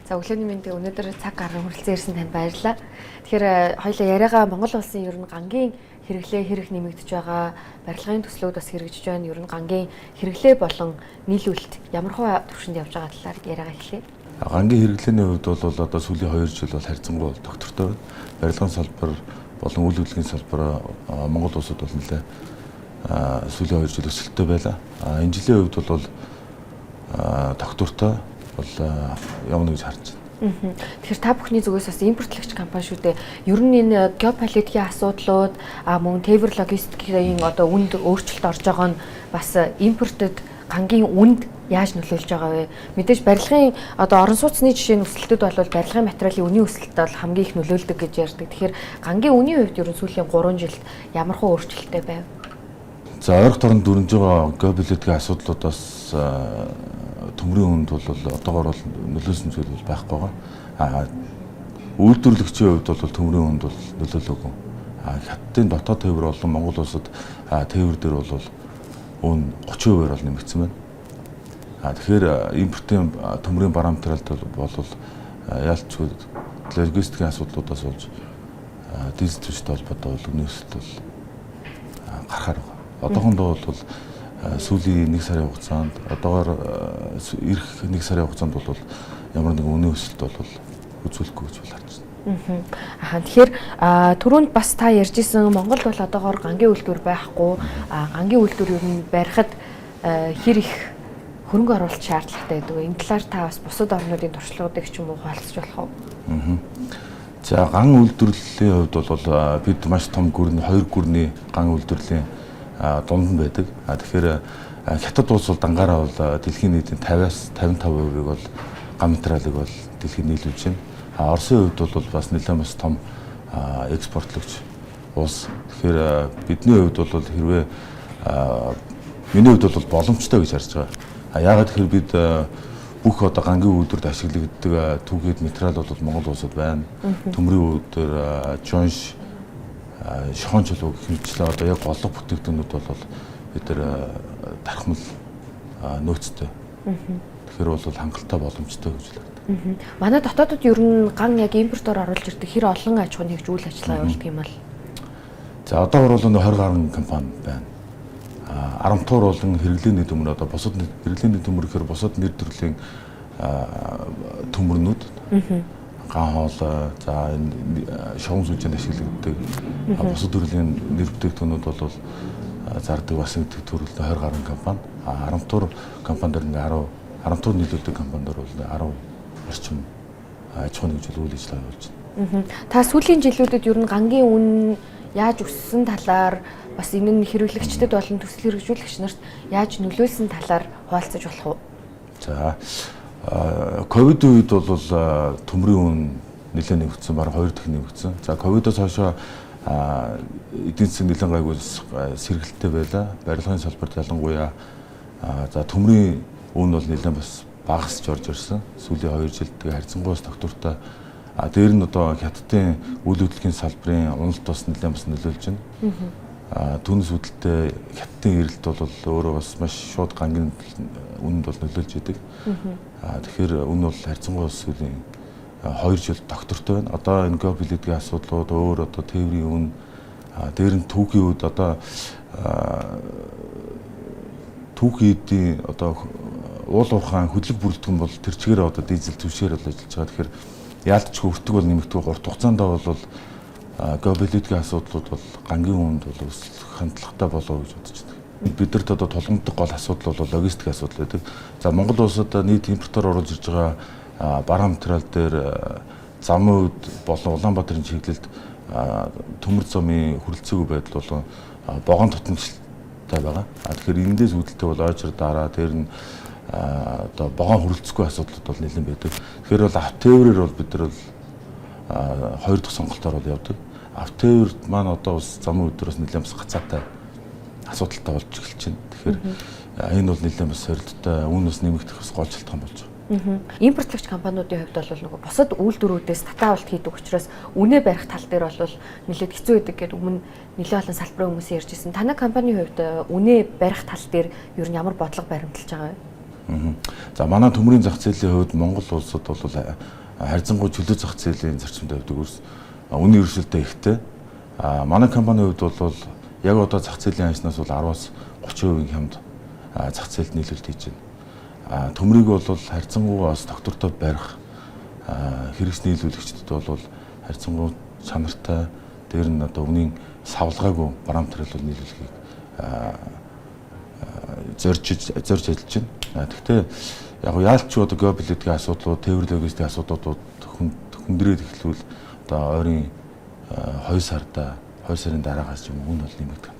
За өглөөний мэндийг өнөөдөр цаг гарган хүрэлцэн ирсэн танд баярлалаа. Тэгэхээр хоёулаа яриагаа Монгол улсын ер нь гангийн хэрэглээ хэрэг нэмэгдэж байгаа, барилгын төслүүд бас хэрэгжиж байна. Ер нь гангийн хэрэглээ болон нийлүүлэлт ямар хөө төвшөнд явж байгаа талаар яриагаа эхлэе. Гангийн хэрэглээний хувьд бол одоо сүүлийн 2 жил бол харьцангуй доктортой байна. Барилгын салбар болон үйл хөдлөлийн салбар Монгол улсад бол нэлээ сүүлийн 2 жил өсөлттэй байлаа. Энэ жилийн хувьд бол доктортой бол явна гэж харж байна. Тэгэхээр та бүхний зүгээс бас импортлогч компани шүү дээ. Ер нь энэ геополитикийн асуудлууд мөн тээвэр логистикийн одоо үнд өөрчлөлт орж байгаа нь бас импортэд гангийн үнд яаж нөлөөлж байгаа вэ? Мэдээж барилгын одоо орон сууцны жишээ нь өсөлтөд бол барилгын материалын үнийн өсөлтөд бол хамгийн их нөлөөлдөг гэж ярьдаг. Тэгэхээр гангийн үнийн хувьд ер нь сүүлийн 3 жилд ямар хөө өөрчлөлттэй байв? За ойрох дорн дүрнж байгаа геополитикийн асуудлуудаас төмрийн үнд бол одоогоор бол нөлөөсөн зүйл бол байхгүй байгаа. Үйлдвэрлэгчийн хувьд бол төмрийн үнд бол нөлөөлөөгүй. Хятадын дотоод тээвэр болон Монгол улсад тээвэр дээр бол өн 30%-аар бол нэмэгдсэн байна. Тэгэхээр импортын төмрийн бараа материалд бол яалтчгүй логистикийн асуудлуудаас болж дизель түвштэй холбоотой бол үнийн өсөлт бол гарахаар байна. Одоохондоо бол сүүлийн 1 сарын хугацаанд одоогоор ирэх 1 сарын хугацаанд бол ямар нэгэн үнийн өсөлт бол үзүүлэхгүй гэж харж байна. Тэгэхээр түрүүнд бас та ярьжсэн Монголд бол одоогоор гангийн үйлдвэр байхгүй. Гангийн үйлдвэр ер нь барихад хэр их хөрөнгө оруулалт шаардлагатай гэдэг. Энэ талаар та бас бусад орнуудын туршлагуудыг ч юм уу хуваалцаж болох уу? За ган үйлдвэрлэлийн хувьд бол бид маш том гүрний 2 гүрний ган үйлдвэрлэлийн дунд нь байдаг. Тэгэхээр Хятад улс бол дангаараа бол дэлхийн нийтийн 50-аас 55%-ийг бол ган материалыг бол дэлхийд нийлүүлж байна. Оросын хувьд бол бас нэлээд бас том экспортлогч улс. Тэгэхээр бидний хувьд бол хэрвээ миний хувьд бол боломжтой гэж харж байгаа. Яагаад тэгэхээр бид бүх одоо гангийн үйлдвэрт ашиглагддаг түүхийд материал бол Монгол улсад байна. Төмрийн үйлдвэр, жонш, шохон чулуу гэх мэтлээ одоо яг голлог бүтээгдэхүүнүүд бол бид нар тархмал нөөцтэй. Тэгэхээр бол хангалттай боломжтой гэж байна. Манай дотоодод ер нь ган яг импортоор оруулж ирдэг хэр олон аж ахуйн нэгж үйл ажиллагаа явуулдаг юм бол. За одоогор бол 20 гаруй компани байна. 10 туур болон хэрэглээний төмөр одоо бусад хэрэглээний төмөр гэхээр бусад нэр төрлийн төмөрнүүд ган хоол за энэ шовн сүлжээнд ашиглагддаг бусад төрлийн нэр бүтээгдэхүүнүүд бол зардаг бас нэг төрөлд 20 гаруй компани 10 туур компани дээр ингээ 10 туур нийлүүлдэг компани дээр бол 10 орчим аж ахуйн нэгж үйл ажиллагаа явуулж байна. Та сүүлийн жилүүдэд ер нь гангийн үн яаж өссөн талаар бас энэ нь хэрэглэгчдэд болон төсөл хэрэгжүүлэгч нарт яаж нөлөөлсөн талаар хуваалцаж болох уу? За ковид үед бол төмрийн үн нэлээд нэмэгдсэн, бараг 2 дахин нэмэгдсэн. За ковидоос хойшоо эдийн засаг нэлээд гайгүй сэргэлттэй байлаа. Барилгын салбарт ялангуяа за төмрийн үн бол нэлээд бас багасч орж ирсэн. Сүүлийн 2 жилд харьцангуйс доктортой дээр нь одоо Хятадын үйл хөдлөлийн салбарын уналт бас нэлээд бас нөлөөлж байна. Түүнээс үүдэлтэй Хятадын эрэлт бол өөрөө бас маш шууд гангийн үнэнд бол нөлөөлж идэг. Тэгэхээр үн бол харьцангуй сүүлийн 2 жил доктортой байна. Одоо энэ геополитикийн асуудлууд өөр одоо тээврийн үн дээр нь түүхийн үед одоо түүхийн одоо уул уурхайн хөдлөг бүрэлдэхүүн бол тэр чигээр одоо дизель түвшээр бол ажиллаж байгаа. Тэгэхээр яалтчгүй өртөг бол нэмэгдэх урт хугацаанд бол геополитикийн асуудлууд бол гангийн үнд бол өсөх хандлагатай болов гэж бодож байна. Бидэрт одоо тулгамддаг гол асуудал бол логистик асуудал байдаг. За Монгол улсад нийт импортоор оруулж ирж байгаа бараа материал дээр замын үед болон Улаанбаатарын чиглэлд төмөр замын хүрэлцээгүй байдал болон богоно тотомчлолтой байгаа. Тэгэхээр эндээс үүдэлтэй бол ойчир дараа дээр нь одоо богоно хүрэлцэхгүй асуудлууд бол нэлээд байдаг. Тэгэхээр бол автотээврээр бол бид нар бол 2 дахь сонголтоор бол явдаг. Автотээвэр маань одоо бас замын өдрөөс нэлээд бас гацаатай асуудалтай болж эхэлж байна. Тэгэхээр энэ бол нэлээд бас сорилттой үнээс нэмэгдэх бас гол шалтгаан болж байгаа. Импортлагч компаниудын хувьд бол нөгөө бусад үйлдвэрүүдээс татаа авалт хийдэг учраас үнэ барих тал дээр бол нэлээд хэцүү байдаг гэдэг өмнө нэлээд олон салбарын хүмүүс ярьж ирсэн. Танай компанийн хувьд үнэ барих тал дээр ер нь ямар бодлого баримталж байгаа вэ? За манай төмрийн зах зээлийн хувьд Монгол улсад бол харьцангуй чөлөө зах зээлийн зарчимд явдаг ус үнийн өрсөлдөөн ихтэй. Манай компанийн хувьд бол яг одоо зах зээлийн ханснаас бол 10-аас 30% хямд зах зээлд нийлүүлэлт хийж байна. Төмрийг бол харьцангуй бас доктортой барих хэрэгс нийлүүлэгчдэд бол харьцангуй чанартай дээр нь одоо үнийн савлгаагүй параметрыг нийлүүлэхийг зорж ажиллаж байна. Гэхдээ яг яалт ч одоо геополитикийн асуудлууд, тээвэр логистикийн асуудлууд хүндрээд эхлүүл одоо ойрын 2 сарын дараагаас юм үн бол нэмэгдэх.